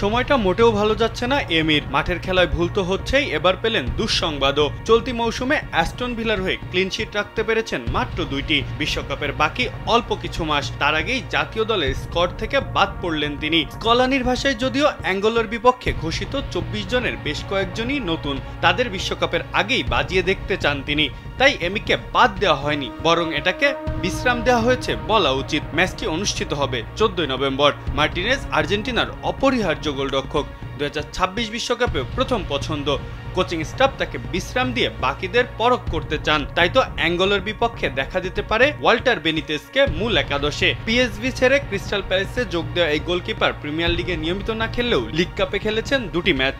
সময়টা মোটেও ভালো যাচ্ছে না এমির। মাঠের খেলায় ভুল তো হচ্ছেই, এবার পেলেন দুঃসংবাদও। চলতি মৌসুমে অ্যাস্টন ভিলার হয়ে ক্লিনশিট রাখতে পেরেছেন মাত্র 2টি। বিশ্বকাপের বাকি অল্প কিছু মাস, তার আগেই জাতীয় দলের স্কোয়াড থেকে বাদ পড়লেন তিনি। স্কলানির ভাষায় যদিও অ্যাঙ্গোলার বিপক্ষে ঘোষিত 24 জনের বেশ কয়েকজনই নতুন, তাদের বিশ্বকাপের আগেই বাজিয়ে দেখতে চান তিনি। তাই এমিকে বাদ দেওয়া হয়নি, বরং এটাকে বিশ্রাম দেওয়া হয়েছে বলা উচিত। ম্যাচটি অনুষ্ঠিত হবে 14 নভেম্বর। মার্টিনেজ আর্জেন্টিনার অপরিহার্য গোলরক্ষক, 2026 বিশ্বকাপেও প্রথম পছন্দ। কোচিং স্টাফ তাকে বিশ্রাম দিয়ে বাকিদের পরখ করতে চান, তাই তো অ্যাঙ্গোলার বিপক্ষে দেখা দিতে পারে ওয়াল্টার বেনিতেজকে মূল একাদশে। পিএসভি ছেড়ে ক্রিস্টাল প্যালেসে যোগ দেওয়া এই গোলকিপার প্রিমিয়ার লিগে নিয়মিত না খেললেও লিগ কাপে খেলেছেন 2টি ম্যাচ।